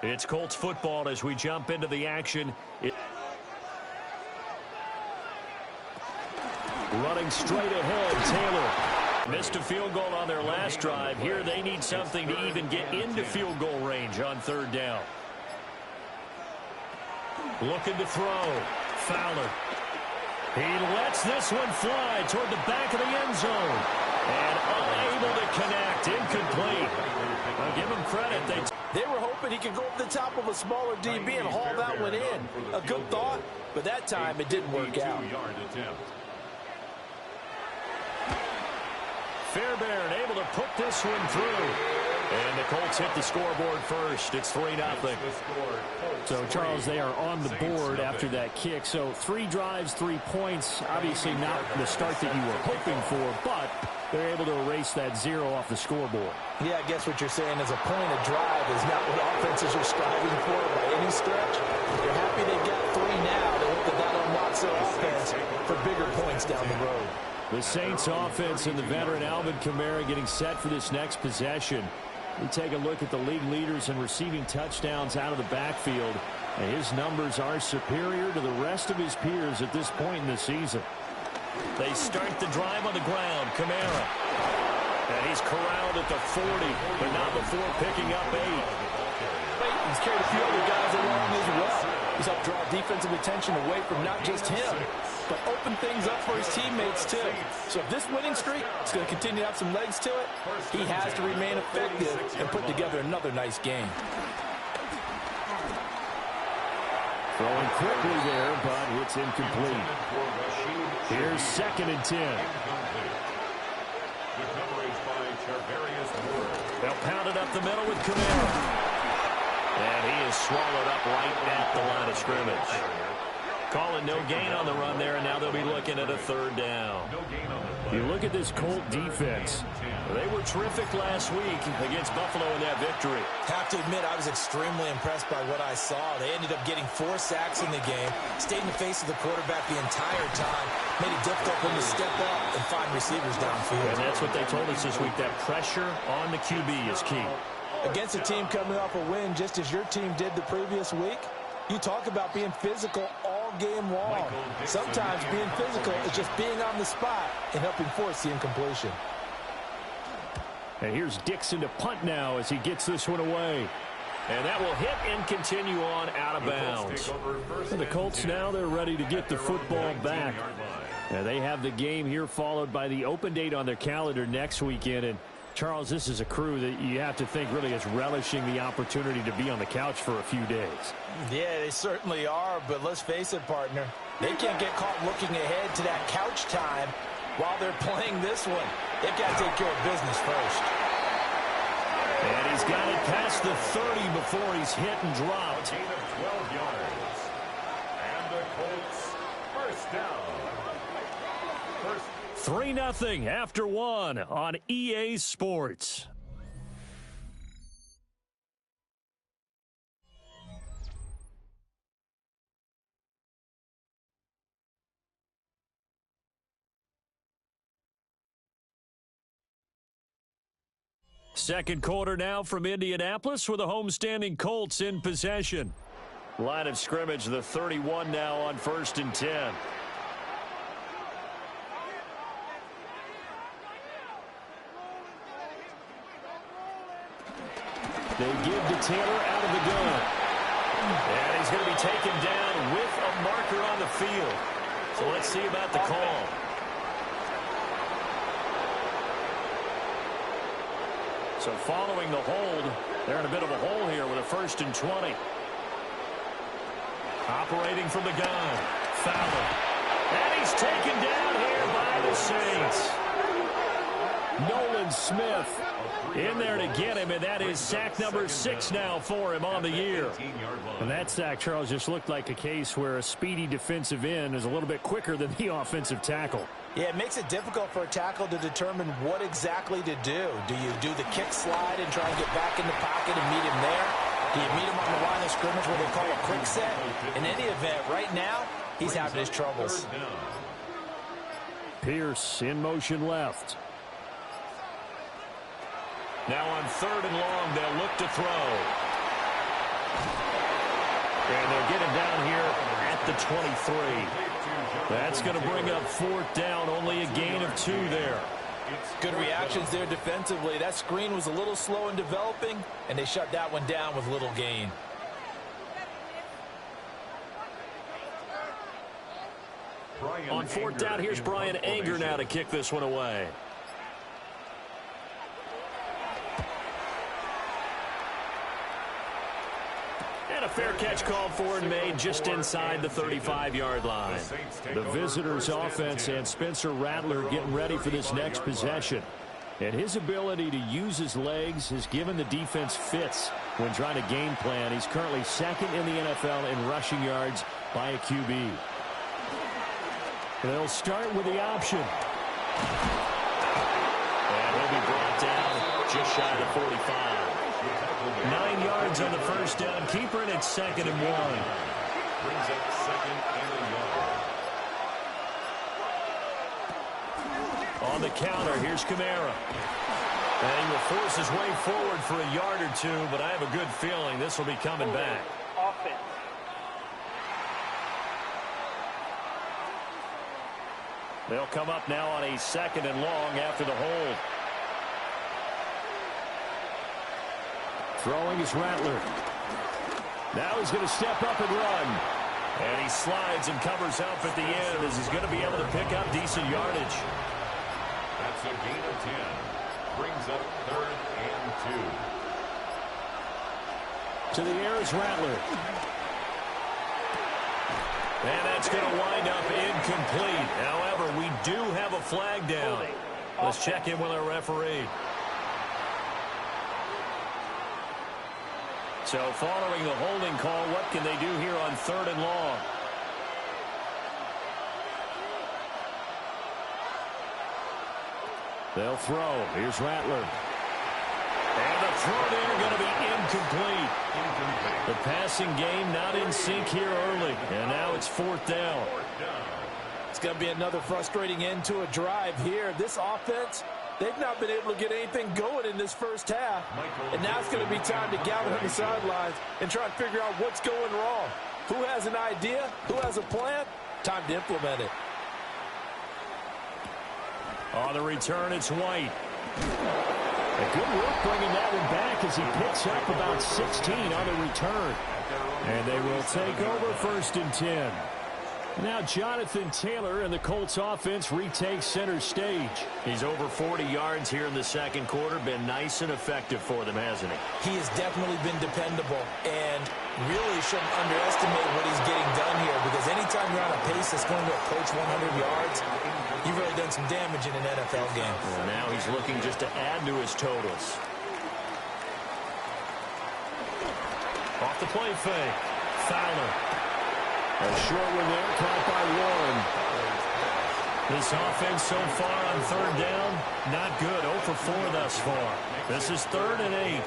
It's Colts football as we jump into the action. Running straight ahead, Taylor. Missed a field goal on their last drive. Here they need something to even get into field goal range on third down. Looking to throw. Fowler. He lets this one fly toward the back of the end zone. And unable to connect. Incomplete. I'll give him credit. They were hoping he could go over the top of a smaller DB and haul that one in. A good thought, but that time it didn't work out. Fairbairn able to put this one through. And the Colts hit the scoreboard first. It's 3-0. So, Charles, they are on the board after that kick. So 3 drives, 3 points. Obviously not the start that you were hoping for, but they're able to erase that 0 off the scoreboard. Yeah, I guess what you're saying is a point of drive is not what offenses are striving for by any stretch. They're happy they got 3 now. They hope that unlocks their offense for bigger points down the road. The Saints offense and the veteran Alvin Kamara getting set for this next possession. We take a look at the league leaders in receiving touchdowns out of the backfield. And his numbers are superior to the rest of his peers at this point in the season. They start the drive on the ground. Kamara. And he's corralled at the 40, but not before picking up 8. He's carried a few other guys along as well. He's helped draw defensive attention away from not just him, but open things up for his teammates too. So if this winning streak is going to continue to have some legs to it, he has to remain effective and put together another nice game. Throwing quickly there, but it's incomplete. Here's 2nd and 10. They'll pound it up the middle with Kamara. And he is swallowed up right at the line of scrimmage. Calling no gain on the run there, and now they'll be looking at a 3rd down. You look at this Colt defense. They were terrific last week against Buffalo in that victory. Have to admit, I was extremely impressed by what I saw. They ended up getting 4 sacks in the game, stayed in the face of the quarterback the entire time, made it difficult for him to step up and find receivers downfield. And that's what they told us this week, that pressure on the QB is key. Against a team coming off a win just as your team did the previous week, you talk about being physical all game long. Sometimes being physical is just being on the spot and helping force the incompletion. And here's Dixon to punt now as he gets this one away. And that will hit and continue on out of bounds. And the Colts now, they're ready to get the football back. And they have the game here followed by the open date on their calendar next weekend. And Charles, this is a crew that you have to think really is relishing the opportunity to be on the couch for a few days. Yeah, they certainly are, but let's face it, partner. They can't get caught looking ahead to that couch time while they're playing this one. They've got to take care of business first. And he's got it past the 30 before he's hit and dropped. 12 yards. And the Colts first down. 3-0 after 1 on EA Sports. Second quarter now from Indianapolis with the homestanding Colts in possession. Line of scrimmage, the 31 now on 1st and 10. They give to Taylor out of the gun. And he's going to be taken down with a marker on the field. So let's see about the call. So following the hold, they're in a bit of a hole here with a 1st and 20. Operating from the gun. Fowler. And he's taken down here by the Saints. Nolan Smith in there to get him, and that is sack number 6 now for him on the year. And that sack, Charles, just looked like a case where a speedy defensive end is a little bit quicker than the offensive tackle. Yeah, it makes it difficult for a tackle to determine what exactly to do. Do you do the kick slide and try and get back in the pocket and meet him there? Do you meet him on the line of scrimmage where they call a quick set? In any event, right now, he's having his troubles. Pierce in motion left. Now on 3rd and long, they'll look to throw. And they'll get him down here at the 23. That's going to bring up 4th down, only a gain of 2 there. Good reactions there defensively. That screen was a little slow in developing, and they shut that one down with little gain. On 4th down, here's Brian Anger now to kick this one away. And a fair catch called for and made just inside the 35-yard line. The visitors' offense and Spencer Rattler getting ready for this next possession. And his ability to use his legs has given the defense fits when trying to game plan. He's currently 2nd in the NFL in rushing yards by a QB. They'll start with the option. And he'll be brought down just shy of the 45. 9 yards on the first down. Keeper, and it's 2nd and 1. Brings up 2nd and a yard. On the counter, here's Kamara. And he will force his way forward for a yard or 2, but I have a good feeling this will be coming back. Offense. They'll come up now on a 2nd and long after the hold. Throwing is Rattler. Now he's going to step up and run. And he slides and covers up at the end as he's going to be able to pick up decent yardage. That's a gain of 10. Brings up 3rd and 2. To the air is Rattler. And that's going to wind up incomplete. However, we do have a flag down. Let's check in with our referee. So following the holding call, what can they do here on 3rd and long? They'll throw. Here's Rattler. And the throw there going to be incomplete. The passing game not in sync here early. And now it's 4th down. It's going to be another frustrating end to a drive here. This offense, they've not been able to get anything going in this first half. And now it's going to be time to gather on the sidelines and try and figure out what's going wrong. Who has an idea? Who has a plan? Time to implement it. On the return, it's White. A good work bringing that one back as he picks up about 16 on the return. And they will take over 1st and 10. Now Jonathan Taylor and the Colts offense retakes center stage. He's over 40 yards here in the 2nd quarter. Been nice and effective for them, hasn't he? He has definitely been dependable and really shouldn't underestimate what he's getting done here, because anytime you're on a pace that's going to approach 100 yards, you've really done some damage in an NFL game. Well, now he's looking just to add to his totals. Off the play fake. Fowler. A short one there, caught by Warren. This offense so far on 3rd down, not good. 0 for 4 thus far. This is 3rd and 8.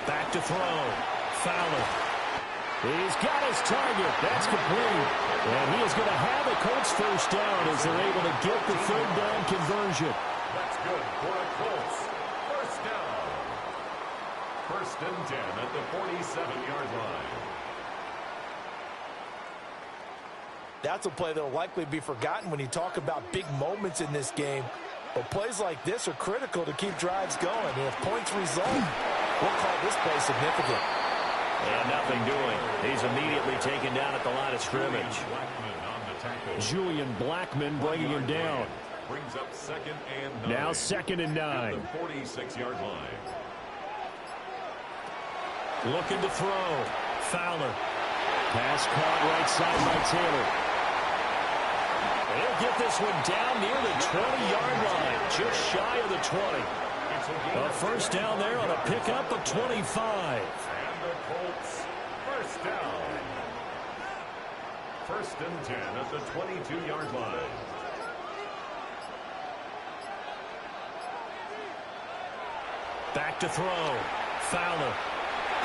Back to throw. Fowler. He's got his target. That's complete. And he is going to have a Colts 1st down as they're able to get the 3rd down conversion. That's good for a Colts 1st down. 1st and 10 at the 47-yard line. That's a play that will likely be forgotten when you talk about big moments in this game. But plays like this are critical to keep drives going. And if points result, we'll call this play significant. And nothing doing. He's immediately taken down at the line of scrimmage. Julian Blackman bringing him down. Brings up 2nd and 9. Now 2nd and 9. At the 46-yard line. Looking to throw. Fowler. Pass caught right side by Taylor. He'll get this one down near the 20-yard line, just shy of the 20. A 1st down there on a pickup of 25. And the Colts 1st down. 1st and 10 at the 22-yard line. Back to throw. Fowler.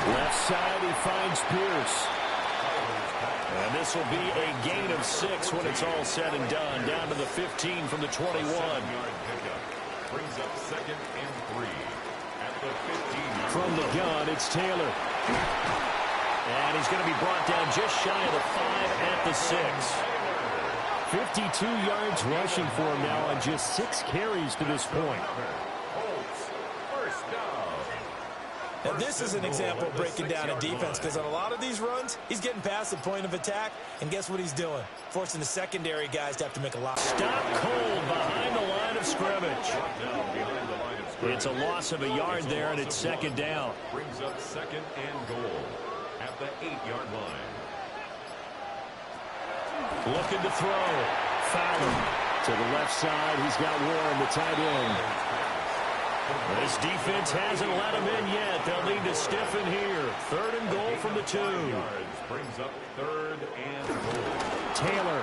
Left side, he finds Pierce. And this will be a gain of 6 when it's all said and done. Down to the 15 from the 21. Brings up 2nd and 3 at the 15. From the gun, it's Taylor. And he's going to be brought down just shy of the 5 at the 6. 52 yards rushing for him now on just 6 carries to this point. Now, this is an example of breaking down a defense, because on a lot of these runs, he's getting past the point of attack, and guess what he's doing? Forcing the secondary guys to have to make a lot. Stop cold behind the line of scrimmage. It's a loss of a yard there, and it's second down. Brings up second and goal at the 8-yard line. Looking to throw. Fowler to the left side. He's got Warren, the tight end. This defense hasn't let him in yet. They'll need to stiffen here. Third and goal from the 2. Brings up third and goal. Taylor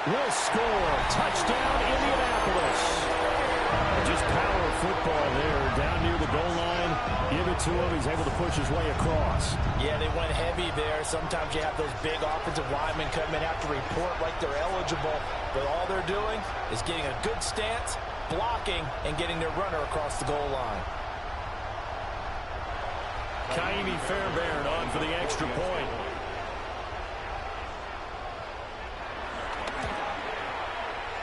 will score. Touchdown, Indianapolis. Just power football there. Down near the goal line. Give it to him. He's able to push his way across. Yeah, they went heavy there. Sometimes you have those big offensive linemen come in, have to report like they're eligible. But all they're doing is getting a good stance, blocking, and getting their runner across the goal line. Kaimi Fairbairn on for the extra point.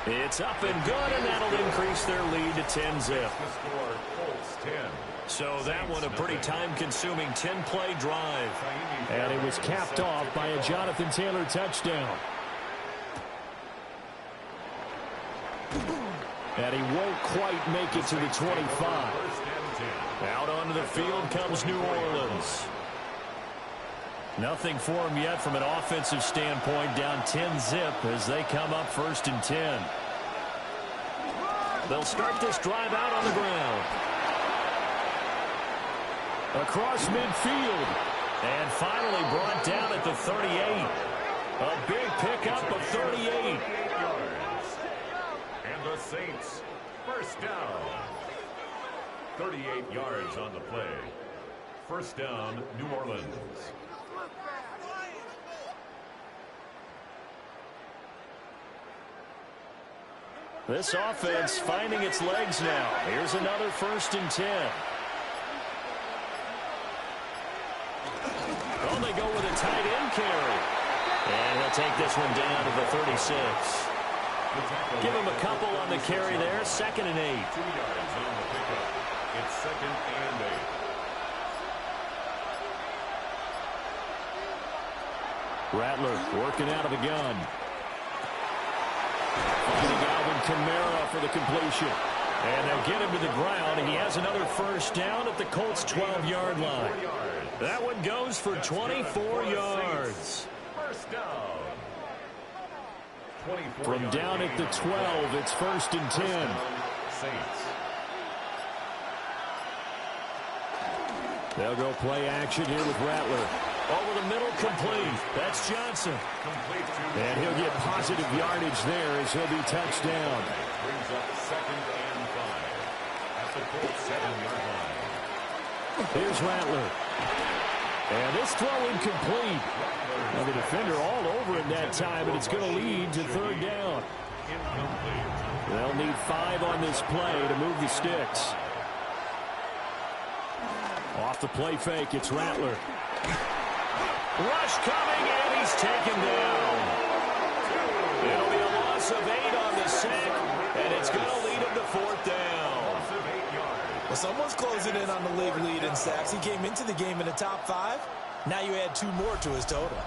It's up and good, and that'll increase their lead to 10-zip. So that one a pretty time-consuming 10-play drive. And it was capped off by a Jonathan Taylor touchdown. And he won't quite make it to the 25. Out onto the field comes New Orleans. Nothing for him yet from an offensive standpoint, down 10-zip as they come up 1st and 10. They'll start this drive out on the ground. Across midfield. And finally brought down at the 38. A big pickup of 38. And the Saints, first down. 38 yards on the play. First down, New Orleans. This offense finding its legs now. Here's another 1st and 10. Oh, they go with a tight end carry. And he'll take this one down to the 36. Give him a couple on the carry there. 2nd and 8. 2 yards on the pickup. It's 2nd and 8. Rattler working out of the gun. Finding Alvin Kamara for the completion. And they'll get him to the ground, and he has another 1st down at the Colts' 12-yard line. That one goes for 24 yards. First down. From down at the 12, it's 1st and 10. Saints. They'll go play action here with Rattler. Over the middle, complete. That's Johnson. And he'll get positive yardage there as he'll be touched down. Brings up 2nd and 5 at the Colts' 7-yard line. Here's Rattler. And this throw incomplete. Now the defender all over him that time, but it's going to lead to 3rd down. They'll need 5 on this play to move the sticks. Off the play fake, it's Rattler. Rush coming, and he's taken down. It'll be a loss of 8 on the sack, and it's going to lead him to 4th down. Well, someone's closing in on the league lead in sacks. He came into the game in the top 5. Now you add 2 more to his total.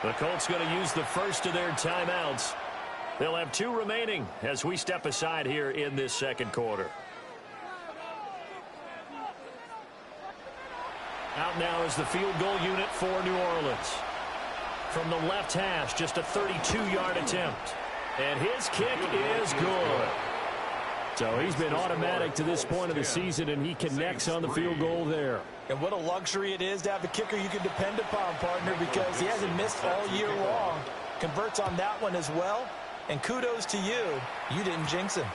The Colts going to use the first of their timeouts. They'll have 2 remaining as we step aside here in this 2nd quarter. Out now is the field goal unit for New Orleans. From the left hash, just a 32-yard attempt. And his kick is good. So he's been automatic to this point of the season, and he connects on the field goal there. And what a luxury it is to have a kicker you can depend upon, partner, because he hasn't missed all year long. Converts on that one as well. And kudos to you. You didn't jinx him.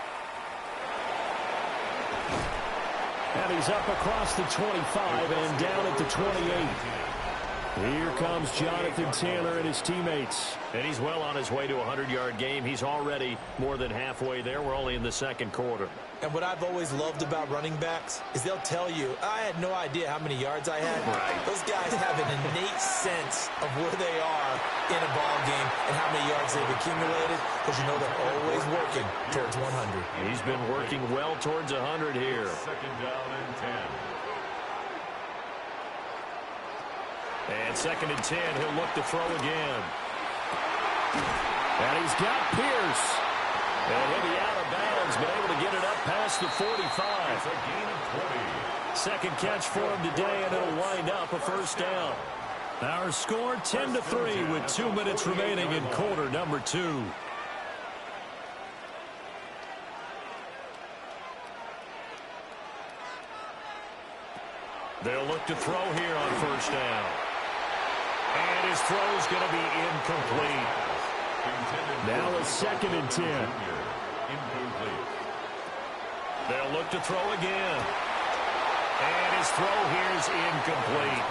And he's up across the 25 and down at the 28. Here comes Jonathan Taylor and his teammates. And he's well on his way to a 100-yard game. He's already more than halfway there. We're only in the second quarter. And what I've always loved about running backs is they'll tell you, I had no idea how many yards I had. Right. Those guys have an innate sense of where they are in a ball game and how many yards they've accumulated, because you know they're always working towards 100. He's been working well towards 100 here. Second down and 10. And second and 10, he'll look to throw again. And he's got Pierce. And he'll be out of bounds, but able to get it up past the 45. It's a gain of 20. Second catch for him today, and it'll wind up a first down. Our score 10-3 with 2 minutes remaining in quarter number 2. They'll look to throw here on first down. And his throw's going to be incomplete. Now a second and 10. Incomplete. They'll look to throw again. And his throw here is incomplete.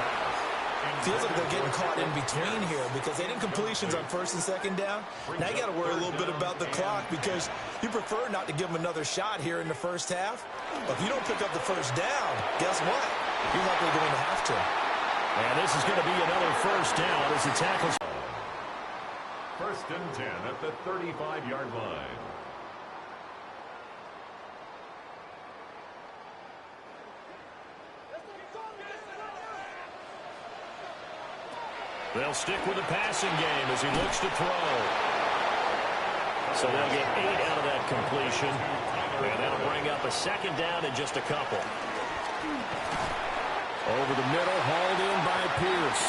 Feels like they're getting caught in between here because they didn't completions on first and second down. Now you got to worry a little bit about the clock because you prefer not to give them another shot here in the first half. But if you don't pick up the first down, guess what? You're likely going to have to. And this is going to be another first down as the tackles. First and 10 at the 35-yard line. They'll stick with the passing game as he looks to throw. So they'll get 8 out of that completion. And that'll bring up a second down and just a couple. Over the middle, hauled in by Pierce.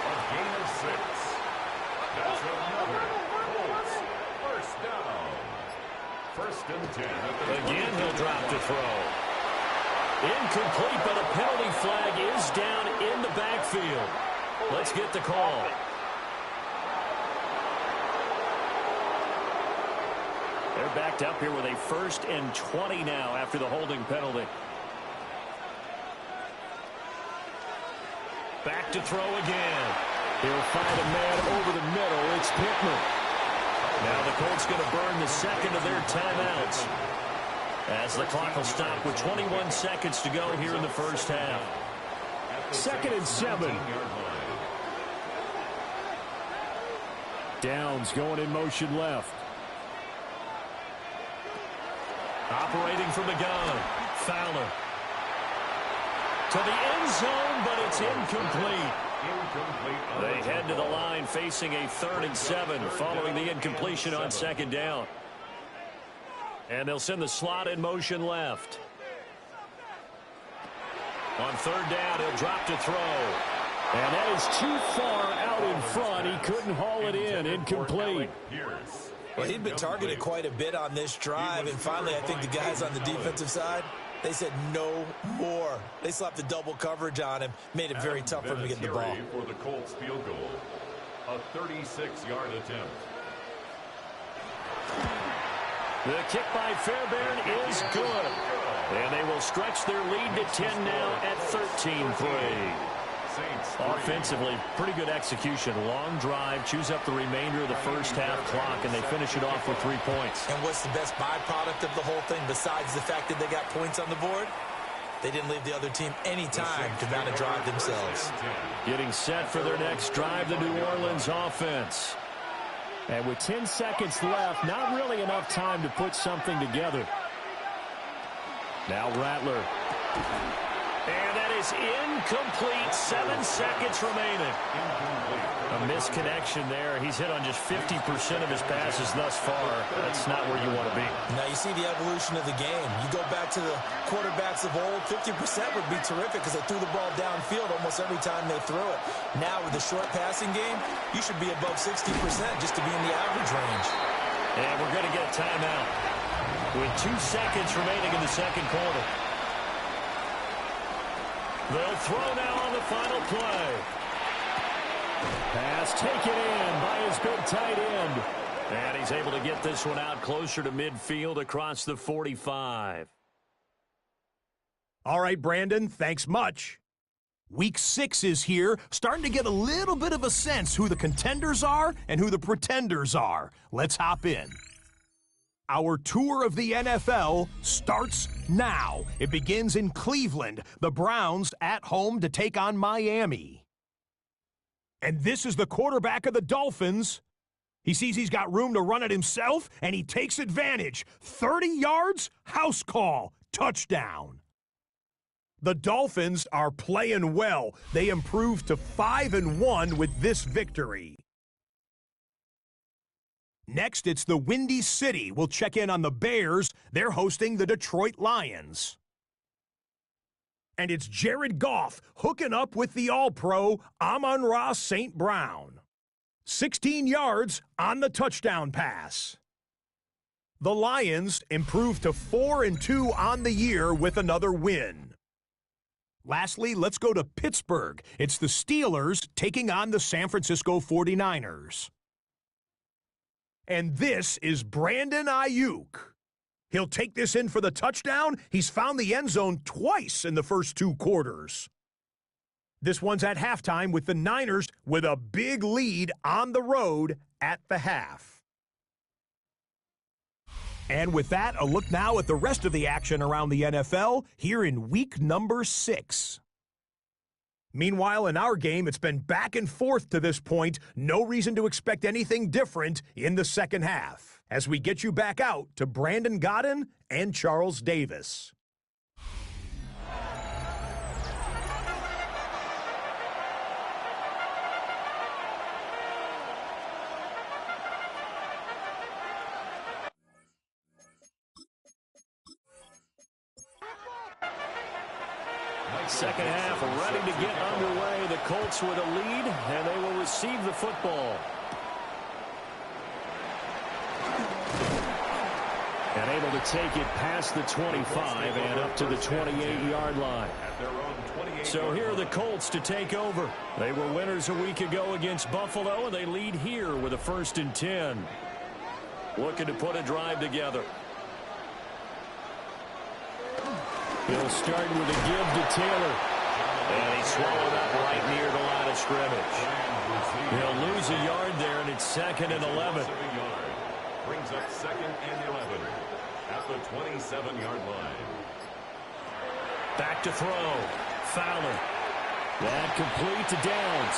A gain of 6. That's another Colts first down. First and 10 at the Again, he'll drop to throw. Incomplete, but a penalty flag is down in the backfield. Let's get the call. They're backed up here with a 1st and 20 now after the holding penalty. Back to throw again. He'll find a man over the middle. It's Pittman. Now the Colts going to burn the second of their timeouts, as the clock will stop with 21 seconds to go here in the first half. Second and 7. Downs going in motion left. Operating from the gun. Fowler. To the end zone, but it's incomplete. They head to the line facing a 3rd and 7 following the incompletion on second down. And they'll send the slot in motion left. On third down, he'll drop to throw. And that is too far out in front. He couldn't haul it in. Incomplete. Well, he'd been targeted quite a bit on this drive, and finally I think the guys on the defensive side, they said no more. They slapped the double coverage on him, made it very tough for him to get the ball. For the Colts field goal, a 36-yard attempt. The kick by Fairbairn is good. And they will stretch their lead to 10 now at 13-3. Offensively, pretty good execution. Long drive, chews up the remainder of the first half clock, and they finish it off with 3 points. And what's the best byproduct of the whole thing besides the fact that they got points on the board? They didn't leave the other team any time to mount a drive themselves. Getting set for their next drive, the New Orleans offense. And with 10 seconds left, not really enough time to put something together. Now Rattler. And that is incomplete. 7 seconds remaining. A misconnection there. He's hit on just 50% of his passes thus far. That's not where you want to be. Now you see the evolution of the game. You go back to the quarterbacks of old, 50% would be terrific because they threw the ball downfield almost every time they threw it. Now with the short passing game, you should be above 60% just to be in the average range. And we're going to get a timeout with 2 seconds remaining in the second quarter. They'll throw now on the final play. Pass taken in by his big tight end. And he's able to get this one out closer to midfield across the 45. All right, Brandon, thanks much. Week 6 is here, starting to get a little bit of a sense who the contenders are and who the pretenders are. Let's hop in. Our tour of the NFL starts now. It begins in Cleveland, the Browns at home to take on Miami. And this is the quarterback of the Dolphins. He sees he's got room to run it himself, and he takes advantage. 30 yards, house call, touchdown. The Dolphins are playing well. They improved to 5-1 with this victory. Next, it's the Windy City. We'll check in on the Bears. They're hosting the Detroit Lions. And it's Jared Goff hooking up with the All-Pro Amon-Ra St. Brown. 16 yards on the touchdown pass. The Lions improved to 4-2 on the year with another win. Lastly, let's go to Pittsburgh. It's the Steelers taking on the San Francisco 49ers. And this is Brandon Ayuk. He'll take this in for the touchdown. He's found the end zone twice in the first 2 quarters. This one's at halftime with the Niners with a big lead on the road at the half. And with that, a look now at the rest of the action around the NFL here in week number 6. Meanwhile, in our game, it's been back and forth to this point. No reason to expect anything different in the second half. As we get you back out to Brandon Gaudin and Charles Davis. Second half ready to get underway. The Colts with a lead, and they will receive the football. And able to take it past the 25 and up to the 28-yard line. So here are the Colts to take over. They were winners a week ago against Buffalo, and they lead here with a 1st and 10. Looking to put a drive together. He'll start with a give to Taylor. And he's swallowed up right near the line of scrimmage. He'll lose a yard there, and it's 2nd and 11. Brings up 2nd and 11 at the 27-yard line. Back to throw. Fowler. That complete to Downs.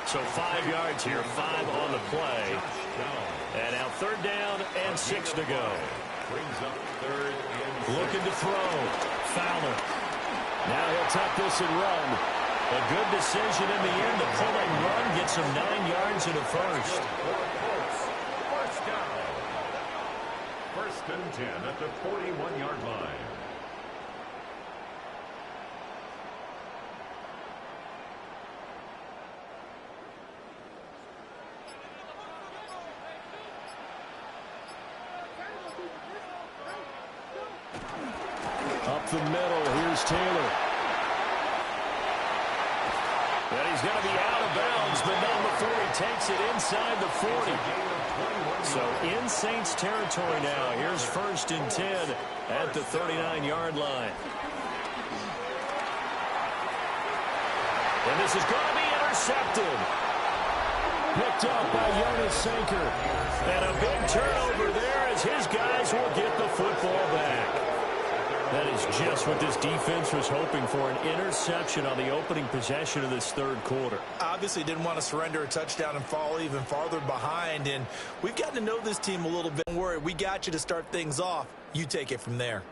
So 5 yards here, 5 on the play. And now 3rd down and 6 to go. Brings up 3rd and 6. Looking to throw. Fowler. Now he'll tuck this and run. A good decision in the end to pull and run. Gets him 9 yards in a first. First down. 1st and 10 at the 41-yard line. Up the middle, here's Taylor. And he's going to be out of bounds, but not before he takes it inside the 40. So in Saints territory now. Here's 1st and 10 at the 39-yard line. And this is going to be intercepted. Picked up by Jonas Sanker. And a big turnover there as his guys will get the football back. That is just what this defense was hoping for, an interception on the opening possession of this 3rd quarter. Obviously didn't want to surrender a touchdown and fall even farther behind, and we've gotten to know this team a little bit. Don't worry, we got you to start things off. You take it from there.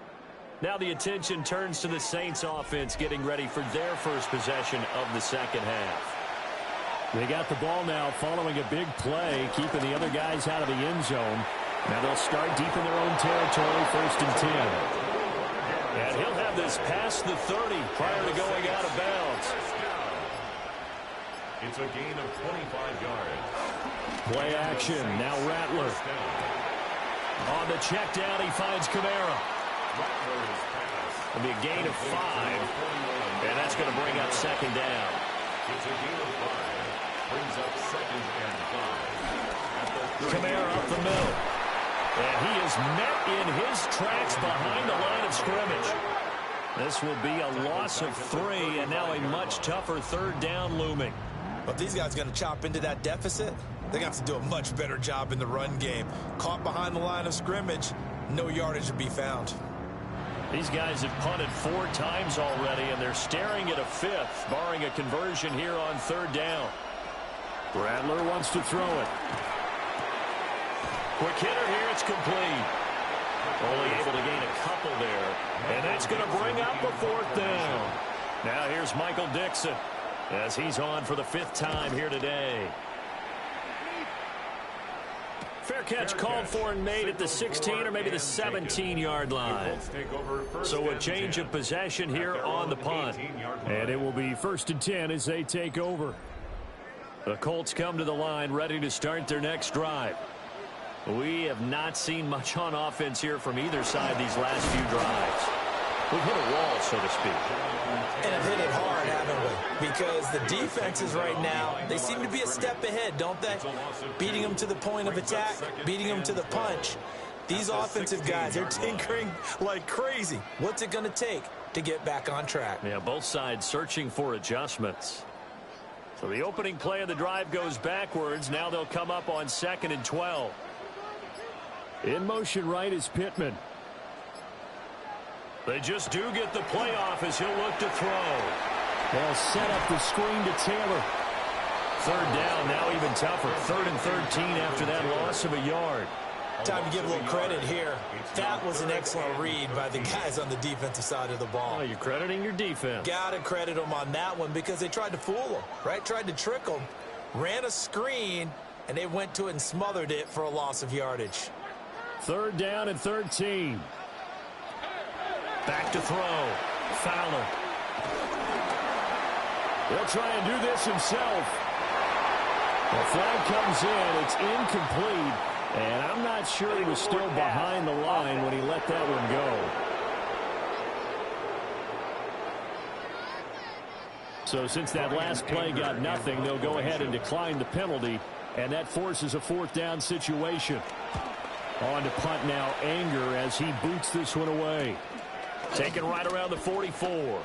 Now the attention turns to the Saints offense getting ready for their first possession of the second half. They got the ball now following a big play, keeping the other guys out of the end zone. Now they'll start deep in their own territory, 1st and 10. And he'll have this past the 30 prior to going out of bounds. It's a gain of 25 yards. Play action. Now Rattler. On the check down, he finds Kamara. It'll be a gain of 5. And that's going to bring up 2nd down. It's a gain of 5. Brings up 2nd and 5. Kamara up the middle. And he is met in his tracks behind the line of scrimmage. This will be a loss of 3, and now a much tougher third down looming. But these guys are going to chop into that deficit. They're going to have to do a much better job in the run game. Caught behind the line of scrimmage, no yardage to be found. These guys have punted 4 times already, and they're staring at a 5th, barring a conversion here on third down. Rattler wants to throw it. Quick hitter here, it's complete. Only able to gain a couple there, and that's going to bring up a 4th down. Now here's Michael Dixon as he's on for the 5th time here today. Fair catch called for and made at the 16 or maybe the 17-yard line. So a change of possession here on the punt. And it will be 1st and 10 as they take over. The Colts come to the line ready to start their next drive. We have not seen much on offense here from either side these last few drives. We've hit a wall, so to speak. And have hit it hard, haven't we? Because the defenses right now, they seem to be a step ahead, don't they? Beating them to the point of attack, beating them to the punch. These offensive guys, they're tinkering like crazy. What's it going to take to get back on track? Yeah, both sides searching for adjustments. So the opening play of the drive goes backwards. Now they'll come up on 2nd and 12. In motion right is Pittman. They just do get the play off as he'll look to throw. They'll set up the screen to Taylor. Third down, now even tougher. 3rd and 13 after that loss of a yard. Time to give a little credit here. That was an excellent read by the guys on the defensive side of the ball. Oh, you're crediting your defense. Got to credit them on that one because they tried to fool them, right? Tried to trick them. Ran a screen, and they went to it and smothered it for a loss of yardage. 3rd down and 13. Back to throw. Fowler. He'll try and do this himself. The flag comes in. It's incomplete. And I'm not sure he was still behind the line when he let that one go. So since that last play got nothing, they'll go ahead and decline the penalty. And that forces a 4th down situation. On to punt now, Anger, as he boots this one away. Taken right around the 44.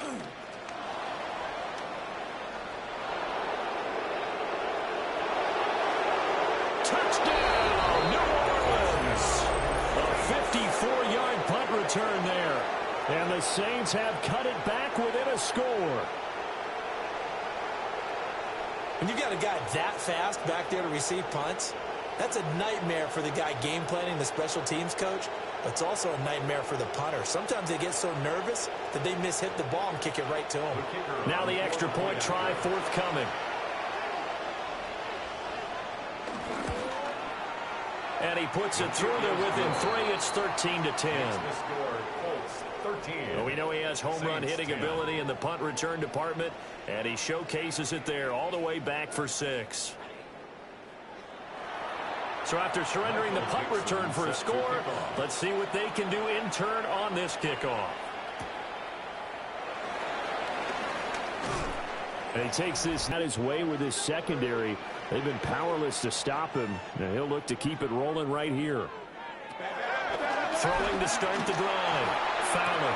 Touchdown, New Orleans. A 54-yard punt return there. And the Saints have cut it back within a score. When you've got a guy that fast back there to receive punts, that's a nightmare for the guy game planning, the special teams coach. It's also a nightmare for the punter. Sometimes they get so nervous that they mishit the ball and kick it right to him. Now the extra point try forthcoming. And he puts it through there within 3. It's 13-10. Well, we know he has home run hitting ability in the punt return department, and he showcases it there all the way back for 6. So after surrendering the punt return for a score, let's see what they can do in turn on this kickoff. And he takes this out his way with his secondary. They've been powerless to stop him. And he'll look to keep it rolling right here. Throwing to start the drive. Fowler.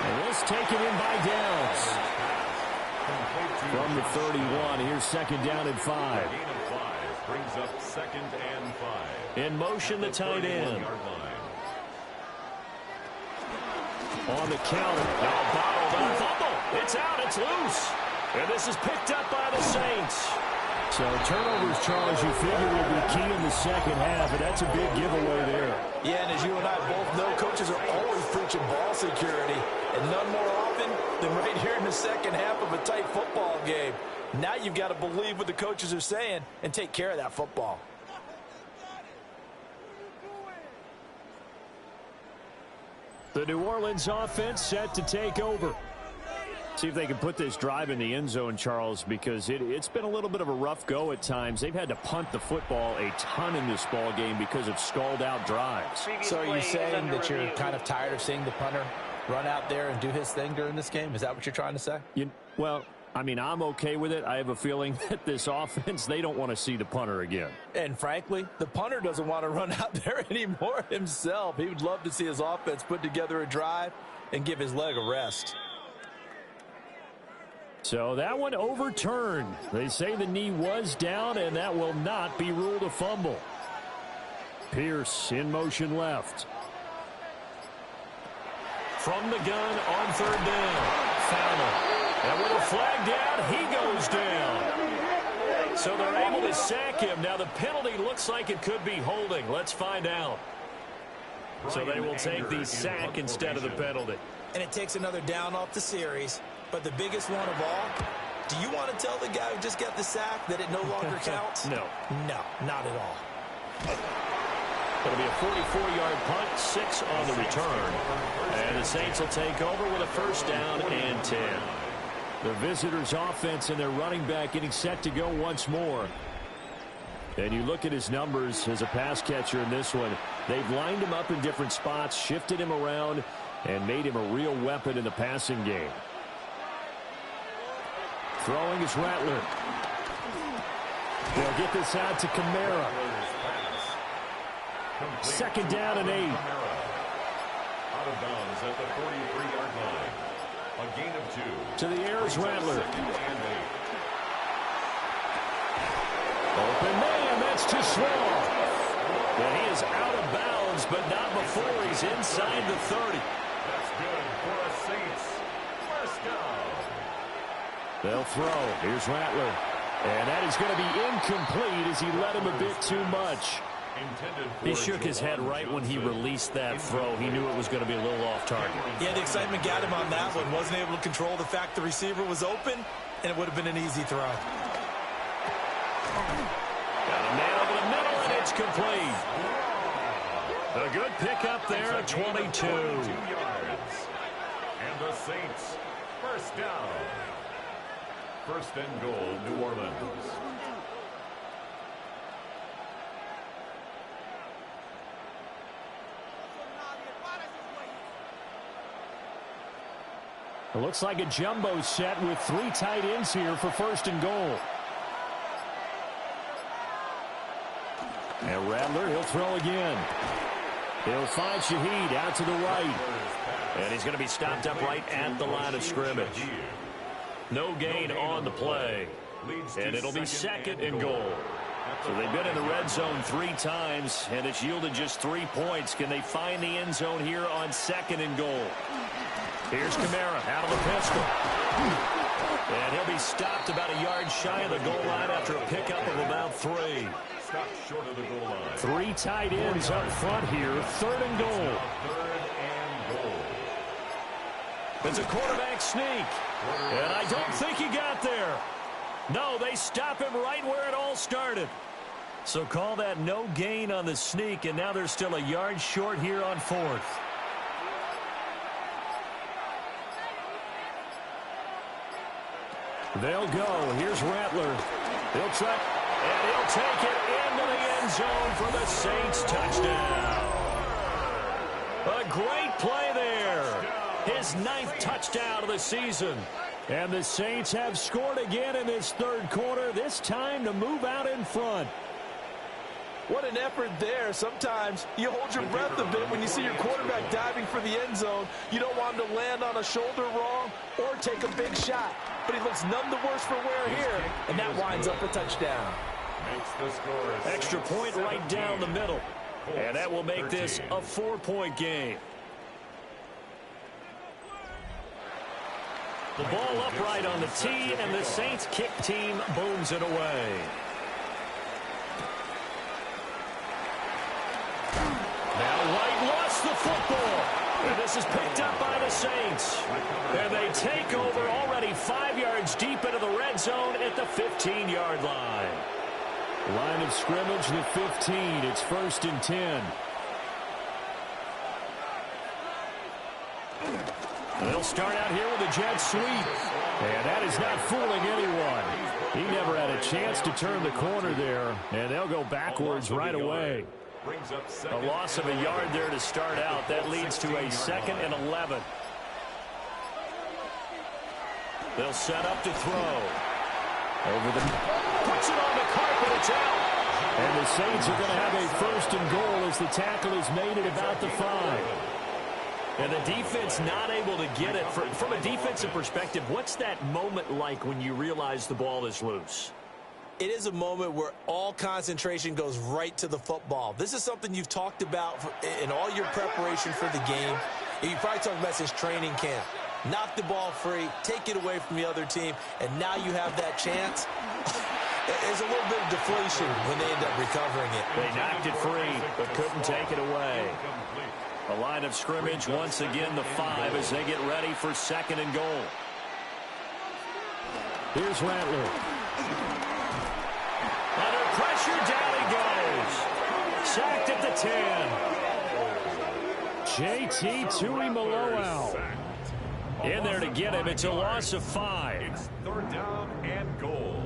And this taken in by Downs. From the 31, here's 2nd down and 5. Brings up 2nd and 5. In motion, the tight end. On the counter. Now bottled up. Fumble. It's out. It's loose. And this is picked up by the Saints. So turnovers, Charles, you figure will be key in the second half, and that's a big giveaway there. Yeah, and as you and I both know, coaches are always preaching ball security, and none more often than right here in the second half of a tight football game. Now you've got to believe what the coaches are saying and take care of that football. The New Orleans offense set to take over. See if they can put this drive in the end zone, Charles, because it's been a little bit of a rough go at times. They've had to punt the football a ton in this ball game because of stalled-out drives. So are you saying that you're kind of tired of seeing the punter run out there and do his thing during this game? Is that what you're trying to say? Well, I mean, I'm okay with it. I have a feeling that this offense, they don't want to see the punter again. And frankly, the punter doesn't want to run out there anymore himself. He would love to see his offense put together a drive and give his leg a rest. So that one overturned. They say the knee was down, and that will not be ruled a fumble. Pierce in motion left. From the gun on third down. Fowler. And with a flag down, he goes down. So they're able to sack him. Now the penalty looks like it could be holding. Let's find out. So they will take the sack instead of the penalty. And it takes another down off the series. But the biggest one of all, do you want to tell the guy who just got the sack that it no longer counts? No. No, not at all. It'll be a 44-yard punt, 6 on the return. And the Saints will take over with a first down and 10. The visitors' offense and their running back getting set to go once more. And you look at his numbers as a pass catcher in this one. They've lined him up in different spots, shifted him around, and made him a real weapon in the passing game. Throwing is Rattler. They'll get this out to Kamara. Second down and 8. Out of bounds at the 43-yard line. A gain of 2. To the air is Rattler. Open man, that's too small. And he is out of bounds, but not before he's inside the 30. That's good for a Saints. First down. They'll throw. Here's Rattler. And that is going to be incomplete as he led him a bit too much. He shook his head right when he released that throw. He knew it was going to be a little off target. Yeah, the excitement got him on that one. Wasn't able to control the fact the receiver was open, and it would have been an easy throw. Got a man over the middle, and it's complete. A good pickup there at 22. 2 yards. And the Saints, first down. First and goal, New Orleans. It looks like a jumbo set with 3 tight ends here for first and goal. And Rattler, he'll throw again. He'll find Shaheed out to the right. And he's going to be stopped up right at the line of scrimmage. No gain on the play. And it'll be second and goal. So they've been in the red zone 3 times, and it's yielded just 3 points. Can they find the end zone here on second and goal? Here's Kamara out of the pistol. And he'll be stopped about a yard shy of the goal line after a pickup of about 3. Stopped short of the goal line. 3 tight ends up front here. Third and goal. Third and goal. It's a quarterback sneak. And I don't think he got there. No, they stop him right where it all started. So call that no gain on the sneak, and now they're still a yard short here on 4th. They'll go. Here's Rattler. He'll try. And he'll take it into the end zone for the Saints touchdown. A great play there. His 9th touchdown of the season. And the Saints have scored again in this third quarter, this time to move out in front. What an effort there. Sometimes you hold your breath a bit when you see your quarterback diving for the end zone. You don't want him to land on a shoulder wrong or take a big shot. But he looks none the worse for wear here, and that winds up a touchdown. Makes the score Extra point right down the middle. And that will make this a 4-point game. The ball upright on the tee, and the Saints kick team booms it away. Now Wright lost the football. And this is picked up by the Saints. And they take over already 5 yards deep into the red zone at the 15-yard line. Line of scrimmage, the 15. It's first and 10. They'll start out here with a jet sweep. And that is not fooling anyone. He never had a chance to turn the corner there. And they'll go backwards right away. A loss of a yard there to start out. That leads to a 2nd and 11. They'll set up to throw. Puts it on the carpet. It's out. And the Saints are going to have a 1st and goal as the tackle is made at about the 5. And the defense not able to get it. From a defensive perspective, what's that moment like when you realize the ball is loose? It is a moment where all concentration goes right to the football. This is something you've talked about in all your preparation for the game. You probably talked about since training camp. Knock the ball free, take it away from the other team, and now you have that chance. There's a little bit of deflation when they end up recovering it. They knocked it free, but couldn't take it away. A line of scrimmage, once again, the 5 as they get ready for 2nd and goal. Here's Rattler. Under pressure, down he goes. Sacked at the 10. JT Tuimoloau. In there to get him. It's a loss of 5. It's 3rd down and goal.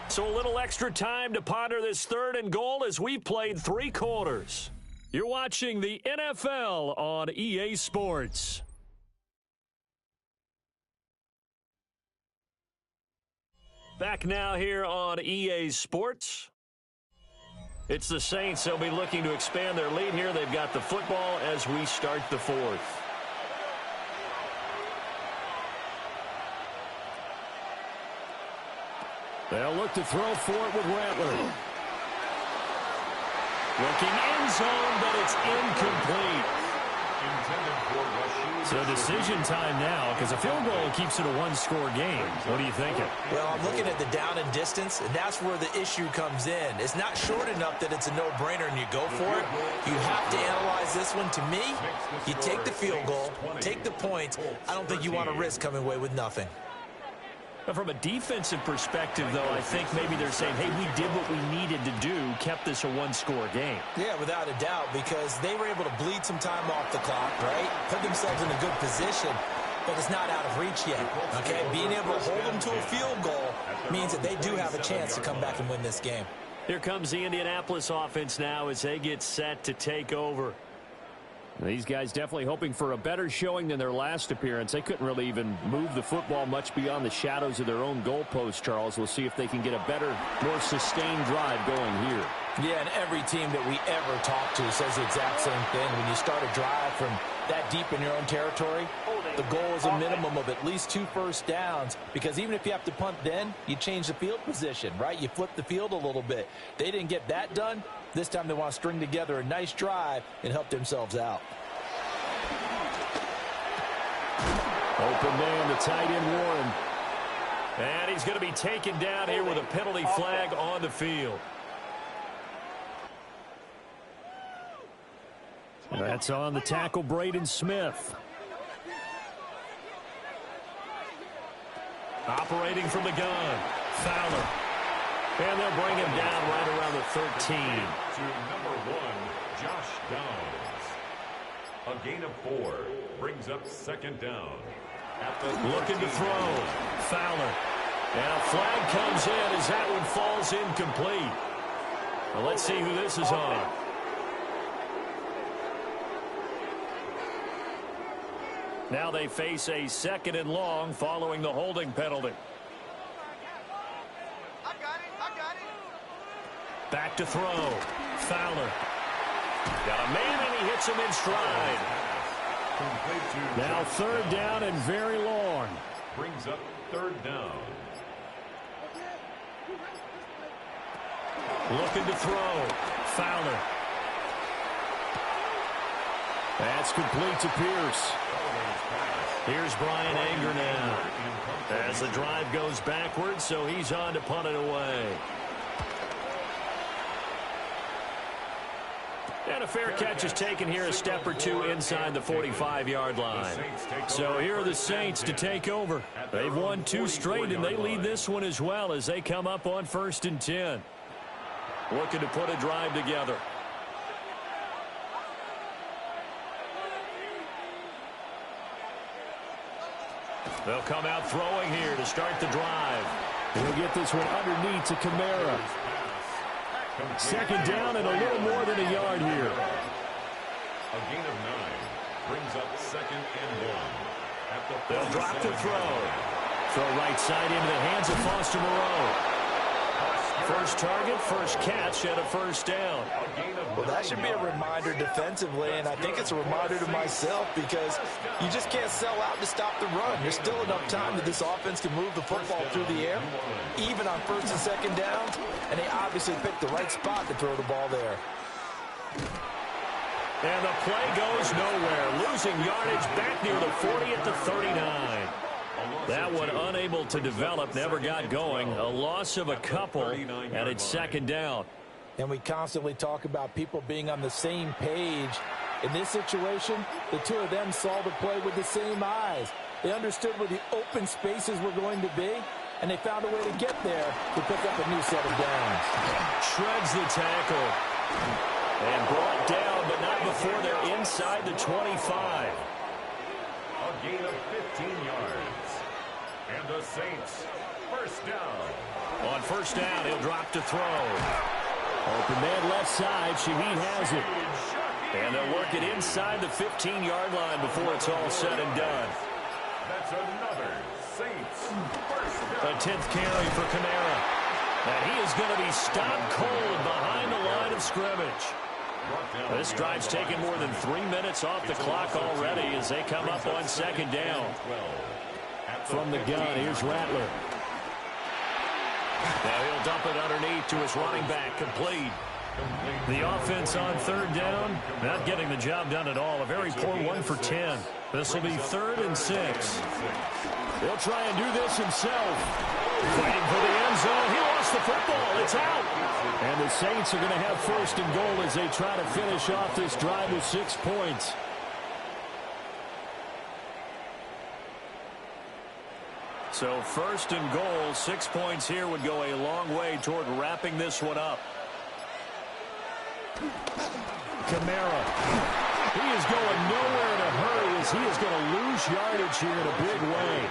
So a little extra time to ponder this 3rd and goal as we played 3 quarters. You're watching the NFL on EA Sports. Back now here on EA Sports. It's the Saints. They'll be looking to expand their lead here. They've got the football as we start the 4th. They'll look to throw for it with Rattler. Looking end zone, but it's incomplete. So decision time now, because a field goal keeps it a 1-score game. What are you thinking? Well, I'm looking at the down and distance, and that's where the issue comes in. It's not short enough that it's a no-brainer and you go for it. You have to analyze this one. To me, you take the field goal, take the points. I don't think you want to risk coming away with nothing. But from a defensive perspective, though, I think maybe they're saying, hey, we did what we needed to do, kept this a 1-score game. Yeah, without a doubt, because they were able to bleed some time off the clock, right? Put themselves in a good position, but it's not out of reach yet, okay? Being able to hold them to a field goal means that they do have a chance to come back and win this game. Here comes the Indianapolis offense now as they get set to take over. These guys definitely hoping for a better showing than their last appearance. They couldn't really even move the football much beyond the shadows of their own goalpost, Charles. We'll see if they can get a better, more sustained drive going here. Yeah, and every team that we ever talk to says the exact same thing. When you start a drive from that deep in your own territory, the goal is a minimum of at least 2 first downs, because even if you have to punt then, you change the field position, right? You flip the field a little bit. They didn't get that done. This time they want to string together a nice drive and help themselves out. Open man, the tight end Warren. And he's going to be taken down here with a penalty flag on the field. That's on the tackle, Braden Smith. Operating from the gun, Fowler. And they'll bring him down right around the 13. To number 1, Josh Downs. A gain of 4 brings up 2nd down. Looking to throw, Fowler. And a flag comes in as that one falls incomplete. Well, let's see who this is on. Now they face a 2nd and long following the holding penalty. Back to throw. Fowler. Got a man, and he hits him in stride. Now 3rd down and very long. Brings up 3rd down. Looking to throw. Fowler. That's complete to Pierce. Here's Brian Anger now. As the drive goes backwards, so he's on to punt it away. And a fair catch is taken here a step or 2 inside the 45-yard line. So here are the Saints to take over. They've won 2 straight, and they lead this one as well as they come up on 1st and 10. Looking to put a drive together. They'll come out throwing here to start the drive. We'll get this one underneath to Kamara. 2nd down and a little more than a yard here. A gain of 9 brings up 2nd and 1. They'll drop to throw. Throw right side into the hands of Foster Moreau. First target, first catch, and a first down. Well, that should be a reminder defensively, and I think it's a reminder to myself because you just can't sell out to stop the run. There's still enough time that this offense can move the football through the air, even on 1st and 2nd downs, and they obviously picked the right spot to throw the ball there. And the play goes nowhere, losing yardage back near the 40 at the 39. That one unable to develop, never got going. A loss of a couple, and it's 2nd down. And we constantly talk about people being on the same page. In this situation, the two of them saw the play with the same eyes. They understood where the open spaces were going to be, and they found a way to get there to pick up a new set of downs. Shreds the tackle. And brought down, but not before they're inside the 25. A gain of 15 yards. And the Saints, first down. On first down, he'll drop to throw. Open man left side. Shaheed has it. And they'll work it inside the 15-yard line before it's all said and done. That's another Saints first down. A 10th carry for Kamara. And he is going to be stopped cold behind the line of scrimmage. This drive's taken more than 3 minutes off the clock already as they come up on 2nd down. From the gun, here's Rattler. Now he'll dump it underneath to his running back, complete. The offense on 3rd down, not getting the job done at all. A very poor 1 for 10. This will be 3rd and 6. He'll try and do this himself. Fighting for the end zone. He lost the football. It's out. And the Saints are going to have 1st and goal as they try to finish off this drive with 6 points. So 1st and goal, 6 points here would go a long way toward wrapping this one up. Kamara. He is going nowhere in a hurry as he is going to lose yardage here in a big way.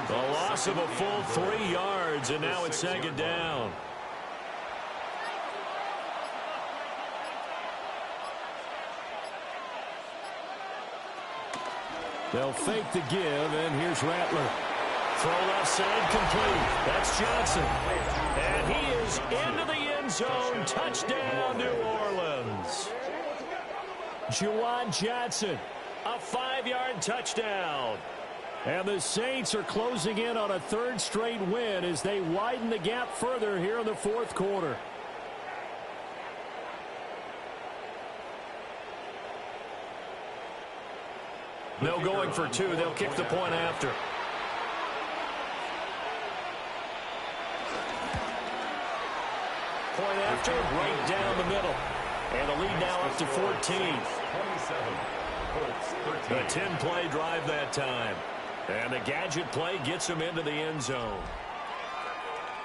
A loss of a full 3 yards, and now it's 2nd down. They'll fake the give, and here's Rattler. Throw left side complete. That's Johnson. And he is into the end zone. Touchdown, New Orleans. Juwan Johnson, a 5-yard touchdown. And the Saints are closing in on a 3rd straight win as they widen the gap further here in the 4th quarter. No going for 2. They'll kick the point after. Point after, right down the middle. And the lead now up to 14. 27. A 10-play drive that time. And the gadget play gets him into the end zone.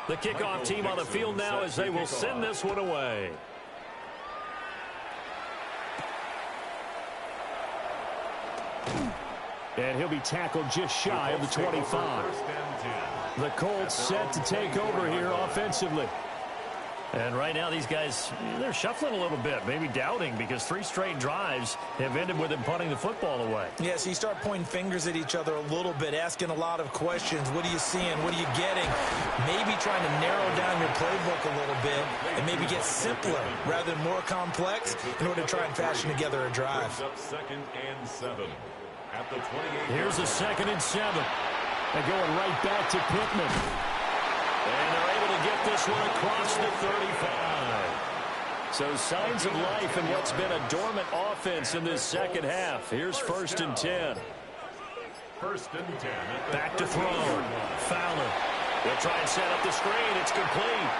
The kickoff team on the field now as they will send this one away. And he'll be tackled just shy of the 25. The Colts set to take over here offensively. And right now these guys, they're shuffling a little bit, maybe doubting, because 3 straight drives have ended with them punting the football away. Yeah, so you start pointing fingers at each other a little bit, asking a lot of questions. What are you seeing? What are you getting? Maybe trying to narrow down your playbook a little bit and maybe get simpler rather than more complex in order to try and fashion together a drive. 2nd and 7 at the 28. Here's a 2nd and 7. They're going right back to Pittman. And they're able to get this one across the 35. So signs of life in what's been a dormant offense in this second half. Here's 1st and 10. 1st and 10. Back to throw. Fowler. They'll try and set up the screen. It's complete.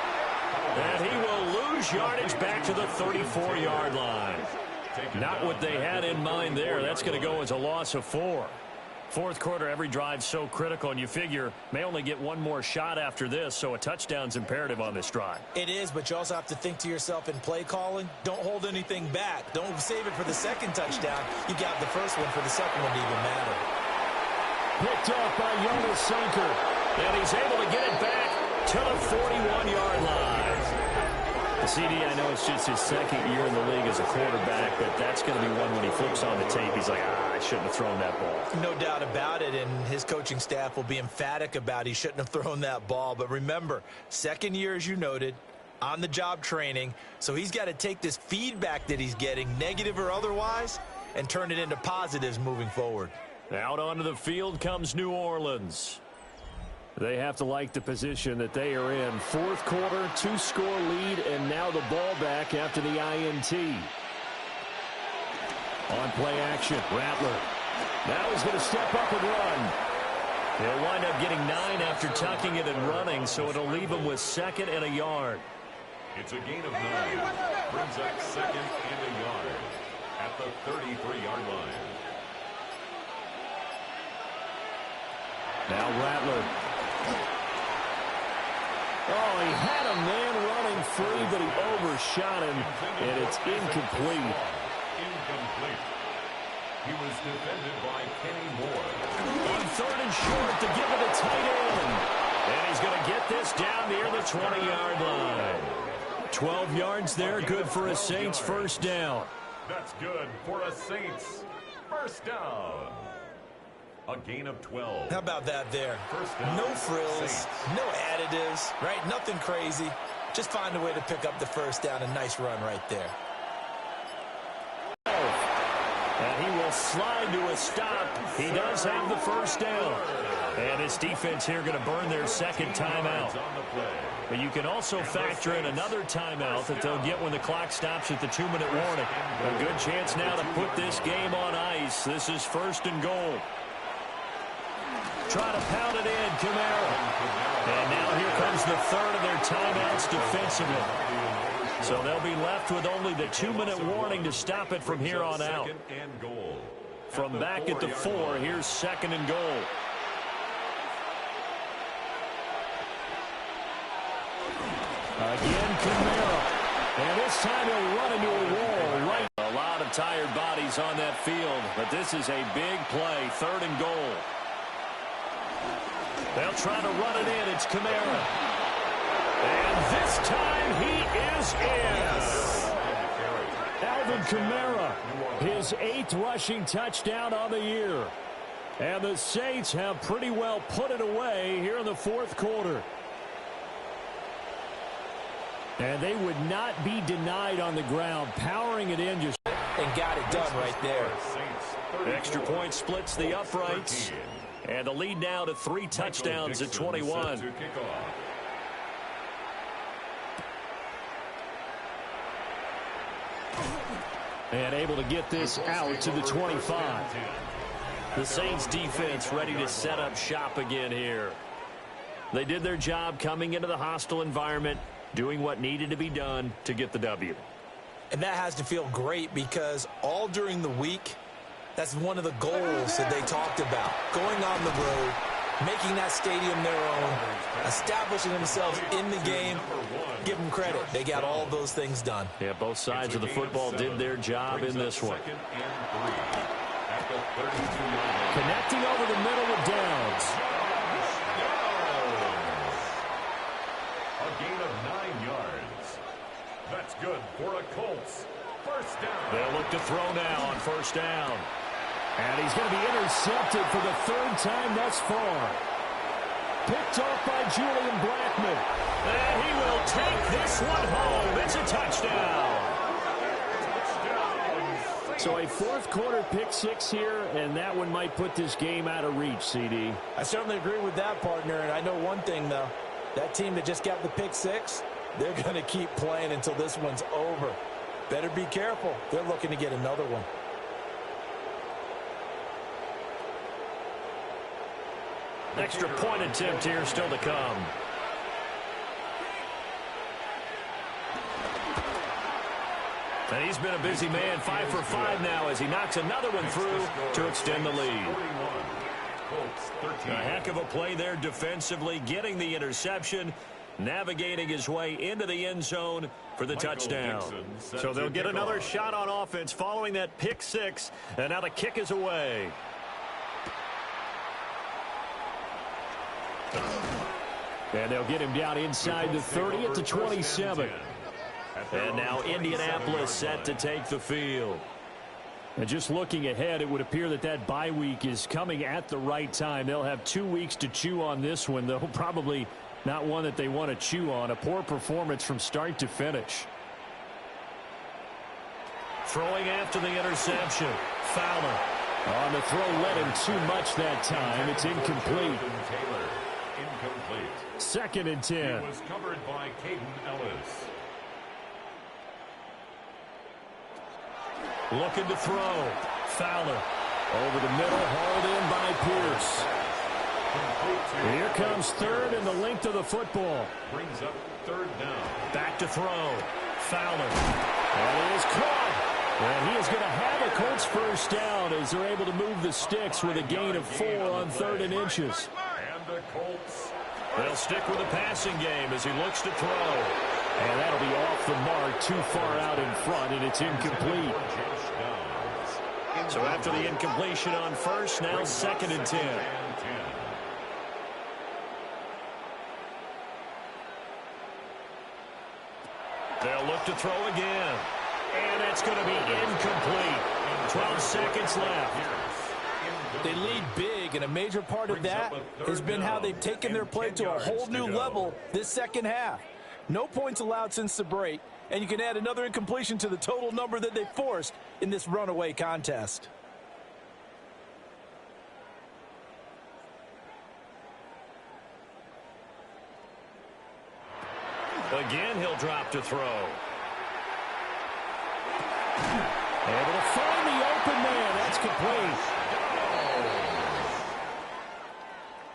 And he will lose yardage back to the 34-yard line. Not what they had in mind there. That's going to go as a loss of 4. 4th quarter, every drive so critical, and you figure may only get one more shot after this, so a touchdown's imperative on this drive. It is, but you also have to think to yourself in play calling, don't hold anything back. Don't save it for the 2nd touchdown. You got the 1st one for the 2nd one to even matter. Picked up by Jonas Sanker, and he's able to get it back to the 41-yard line. The CD, I know it's just his second year in the league as a quarterback, but that's going to be one when he flips on the tape. He's like, I shouldn't have thrown that ball. No doubt about it, and his coaching staff will be emphatic about he shouldn't have thrown that ball. But remember, second year, as you noted, on-the-job training, so he's got to take this feedback that he's getting, negative or otherwise, and turn it into positives moving forward. Out onto the field comes New Orleans. They have to like the position that they are in. Fourth quarter, 2-score lead, and now the ball back after the INT. On play action, Rattler. Now he's going to step up and run. He'll wind up getting 9 after tucking it and running, so it'll leave him with 2nd and a yard. It's a gain of 9. Brings up 2nd and a yard at the 33-yard line. Now Rattler. Oh, he had a man running free, but he overshot him, and it's incomplete. Incomplete. He was defended by Kenny Moore. On 3rd and short to give it a tight end. And he's going to get this down near the 20-yard line. 12 yards there, good for a Saints first down. That's good for a Saints first down. A gain of 12. How about that there? First down, No frills, Saints. no additives, right? Nothing crazy. Just find a way to pick up the first down. A nice run right there. And he will slide to a stop. He does have the first down. And this defense here going to burn their 2nd timeout. On the play. But you can also factor in another timeout that they'll get when the clock stops at the 2-minute warning. A good chance now to put this game on ice. This is 1st and goal. Try to pound it in, Kamara. And now here comes the 3rd of their timeouts defensively. So they'll be left with only the 2-minute warning to stop it from here on out. 2nd and goal. From back at the 4, here's 2nd and goal. Again, Kamara. And this time he'll run into a wall. Right. A lot of tired bodies on that field, but this is a big play. 3rd and goal. They'll try to run it in. It's Kamara. And this time he is in. Alvin Kamara, his 8th rushing touchdown on the year. And the Saints have pretty well put it away here in the 4th quarter. And they would not be denied on the ground, powering it in just. And got it done right there. Extra point splits the uprights. And the lead now to 3 touchdowns at 21. And able to get this out to the 25. The Saints defense ready to set up shop again here. They did their job coming into the hostile environment, doing what needed to be done to get the W. And that has to feel great because all during the week, that's one of the goals that they talked about. Going on the road, making that stadium their own, establishing themselves in the game. Give them credit. They got all those things done. Yeah, both sides of the football did their job in this one. Connecting over the middle with Downs. A gain of 9 yards. That's good for a Colts first down. They'll look to throw now on first down. And he's going to be intercepted for the 3rd time thus far. Picked off by Julian Blackmon. And he will take this one home. It's a touchdown. So a 4th quarter pick 6 here, and that one might put this game out of reach, CD. I certainly agree with that, partner. And I know one thing, though. That team that just got the pick 6, they're going to keep playing until this one's over. Better be careful. They're looking to get another one. Extra point attempt here still to come. And he's been a busy man, 5 for 5 now as he knocks another one through to extend the lead. A heck of a play there defensively, getting the interception, navigating his way into the end zone for the touchdown. So they'll get another shot on offense following that pick 6, and now the kick is away. And they'll get him down inside the 30 at the 27. And now Indianapolis set to take the field. And just looking ahead, it would appear that that bye week is coming at the right time. They'll have 2 weeks to chew on this one, though probably not one that they want to chew on. A poor performance from start to finish. Throwing after the interception. Fowler. On the throw, led him too much that time. It's incomplete. Taylor, incomplete. 2nd and 10. It was covered by Caden Ellis. Looking to throw. Fowler. Over the middle, hauled in by Pierce. Here comes 3rd and the length of the football. Brings up 3rd down. Back to throw. Fowler. That is caught. And he is going to have a Colts first down as they're able to move the sticks with a gain of 4 on 3rd and inches. And the Colts. They'll stick with the passing game as he looks to throw. And that'll be off the mark, too far out in front, and it's incomplete. So after the incompletion on first, now 2nd and 10. They'll look to throw again. And that's going to be incomplete. 12 seconds left. They lead big, and a major part of that has been how they've taken their play to a whole new level this second half. No points allowed since the break, and you can add another incompletion to the total number that they forced in this runaway contest. Again, he'll drop to throw. Able to find the open man. That's complete.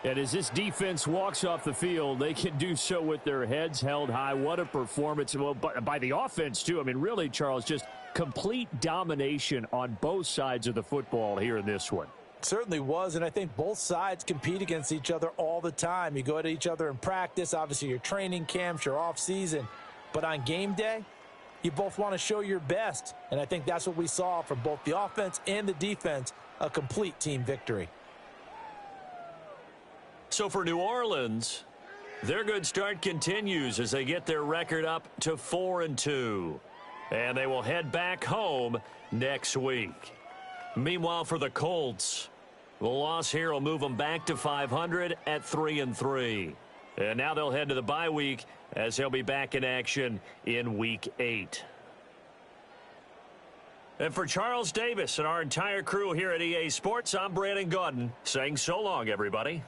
And as this defense walks off the field, they can do so with their heads held high. What a performance. Well, by the offense, too. I mean, really, Charles, just complete domination on both sides of the football here in this one. Certainly was, and I think both sides compete against each other all the time. You go at each other in practice, obviously your training camps, your off-season. But on game day, you both want to show your best, and I think that's what we saw from both the offense and the defense, a complete team victory. So for New Orleans, their good start continues as they get their record up to 4-2. And they will head back home next week. Meanwhile, for the Colts, the loss here will move them back to 500 at 3-3. And now they'll head to the bye week as they'll be back in action in Week 8. And for Charles Davis and our entire crew here at EA Sports, I'm Brandon Gaudin saying so long, everybody.